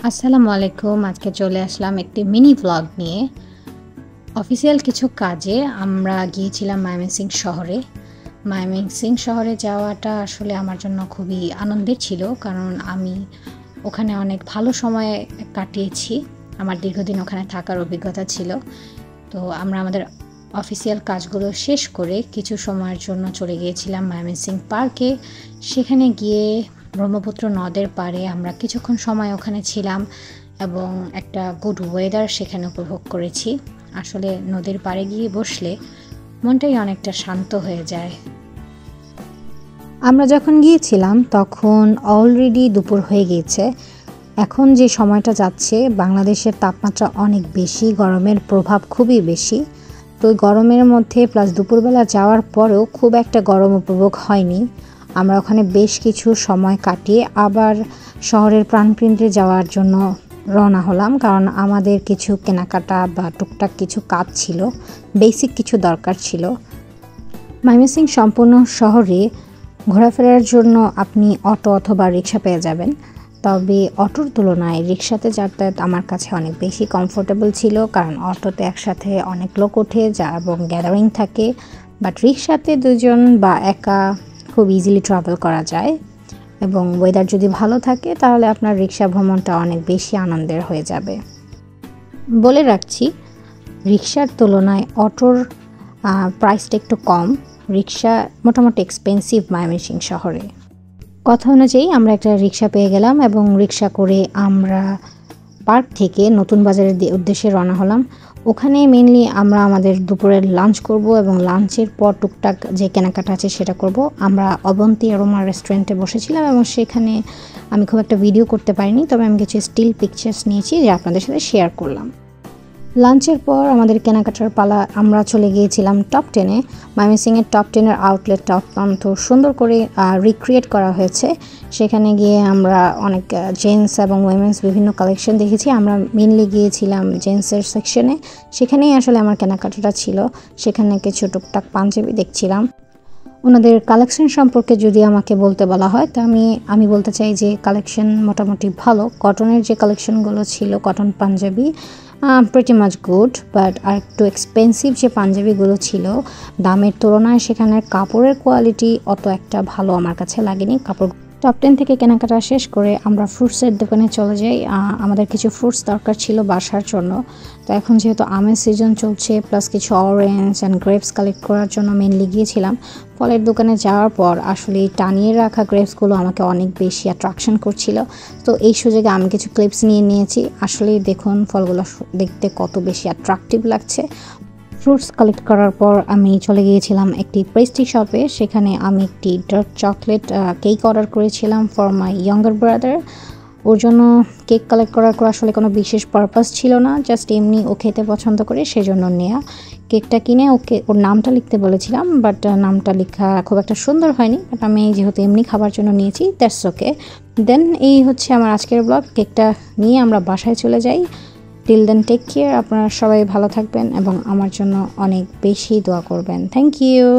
আসসালামু আলাইকুম। আজকে চলে আসলাম একটি মিনি ভ্লগ নিয়ে। অফিসিয়াল কিছু কাজে আমরা গিয়েছিলাম ময়মনসিংহ শহরে। ময়মনসিংহ শহরে যাওয়াটা আসলে আমার জন্য খুবই আনন্দের ছিল, কারণ আমি ওখানে অনেক ভালো সময় কাটিয়েছি। আমার দীর্ঘদিন ওখানে থাকার অভিজ্ঞতা ছিল। তো আমরা আমাদের অফিসিয়াল কাজগুলো শেষ করে কিছু সময়ের জন্য চলে গিয়েছিলাম ময়মনসিংহ পার্কে। সেখানে গিয়ে ব্রহ্মপুত্র নদের পাড়ে আমরা কিছুক্ষণ সময় ওখানে ছিলাম এবং একটা গুড ওয়েদার সেখানে উপভোগ করেছি। আসলে নদীর পাড়ে গিয়ে বসলে মনটাই অনেকটা শান্ত হয়ে যায়। আমরা যখন গিয়েছিলাম তখন অলরেডি দুপুর হয়ে গিয়েছে। এখন যে সময়টা যাচ্ছে, বাংলাদেশের তাপমাত্রা অনেক বেশি, গরমের প্রভাব খুবই বেশি। তো গরমের মধ্যে প্লাস দুপুরবেলা যাওয়ার পরেও খুব একটা গরম উপভোগ হয়নি। আমরা ওখানে বেশ কিছু সময় কাটিয়ে আবার শহরের প্রাণকেন্দ্রে যাওয়ার জন্য রওনা হলাম, কারণ আমাদের কিছু কেনাকাটা বা টুকটাক কিছু কাজ ছিল, বেসিক কিছু দরকার ছিল। ময়মনসিংহ সম্পূর্ণ শহরে ঘোরাফেরার জন্য আপনি অটো অথবা রিক্সা পেয়ে যাবেন, তবে অটোর তুলনায় রিক্সাতে যাতায়াত আমার কাছে অনেক বেশি কমফোর্টেবল ছিল, কারণ অটোতে একসাথে অনেক লোক ওঠে যা এবং গ্যাদারিং থাকে, বাট রিক্সাতে দুজন বা একা খুব ইজিলি ট্রাভেল করা যায়। এবং ওয়েদার যদি ভালো থাকে তাহলে আপনার রিক্সা ভ্রমণটা অনেক বেশি আনন্দের হয়ে যাবে। বলে রাখছি, রিক্সার তুলনায় অটোর প্রাইসটা একটু কম। রিক্সা মোটামুটি এক্সপেন্সিভ ময়মনসিংহ শহরে। কথা অনুযায়ী আমরা একটা রিক্সা পেয়ে গেলাম এবং রিক্সা করে আমরা পার্ক থেকে নতুন বাজারের উদ্দেশ্যে রওনা হলাম। ওখানে মেনলি আমরা আমাদের দুপুরের লাঞ্চ করব এবং লাঞ্চের পর টুকটাক যে কেনাকাটা আছে সেটা করব। আমরা অবন্তী অ্যারোমা রেস্টুরেন্টে বসেছিলাম এবং সেখানে আমি খুব একটা ভিডিও করতে পারিনি, তবে আমি কিছু স্টিল পিকচার্স নিয়েছি যা আপনাদের সাথে শেয়ার করলাম। লাঞ্চের পর আমাদের কেনাকাটার পালা। আমরা চলে গিয়েছিলাম টপ 10-এ। ময়মনসিংহের টপ 10-এর আউটলেটটা অত্যন্ত সুন্দর করে রিক্রিয়েট করা হয়েছে। সেখানে গিয়ে আমরা অনেক জেন্টস এবং উইমেন্স বিভিন্ন কালেকশন দেখেছি। আমরা মেনলি গিয়েছিলাম জেন্টসের সেকশনে, সেখানেই আসলে আমার কেনাকাটাটা ছিল। সেখানে কিছু টুকটাক পাঞ্জাবি দেখছিলাম। ওনাদের কালেকশন সম্পর্কে যদি আমাকে বলতে বলা হয়, তা আমি বলতে চাই যে কালেকশন মোটামুটি ভালো। কটনের যে কালেকশনগুলো ছিল, cotton punjabi pretty much good, but আর একটু এক্সপেন্সিভ যে পাঞ্জাবিগুলো ছিল দামের তুলনায় সেখানের কাপড়ের কোয়ালিটি অত একটা ভালো আমার কাছে লাগেনি। কাপড় টপ 10 থেকে কেনাকাটা শেষ করে আমরা ফ্রুটসের দোকানে চলে যাই। আমাদের কিছু ফ্রুটস দরকার ছিল বাসার জন্য। তো এখন যেহেতু আমের সিজন চলছে, প্লাস কিছু অরেঞ্জ অ্যান্ড গ্রেপস কালেক্ট করার জন্য মেনলি গিয়েছিলাম। ফলের দোকানে যাওয়ার পর আসলে টানিয়ে রাখা গ্রেপসগুলো আমাকে অনেক বেশি অ্যাট্রাকশন করছিল। তো এই সুযোগে আমি কিছু ক্লিপস নিয়েছি। আসলেই দেখুন ফলগুলো দেখতে কত বেশি অ্যাট্রাকটিভ লাগছে। ফ্রুটস কালেক্ট করার পর আমি চলে গিয়েছিলাম একটি পেস্ট্রি শপে। সেখানে আমি একটি ডার্ক চকলেট কেক অর্ডার করেছিলাম ফর মাই ইয়ঙ্গার ব্রাদার। ওর জন্য কেক কালেক্ট করার পর আসলে কোনো বিশেষ পারপাস ছিল না, জাস্ট এমনি ও খেতে পছন্দ করে সেজন্য নেওয়া। কেকটা কিনে ওর নামটা লিখতে বলেছিলাম, বাট নামটা লেখা খুব একটা সুন্দর হয়নি, বাট আমি যেহেতু এমনি খাবার জন্য নিয়েছি, দ্যাটস ওকে। দেন এই হচ্ছে আমার আজকের ব্লগ। কেকটা নিয়ে আমরা বাসায় চলে যাই। Till then take care. আপনারা সবাই ভালো থাকবেন এবং আমার জন্য অনেক বেশি দোয়া করবেন। Thank you.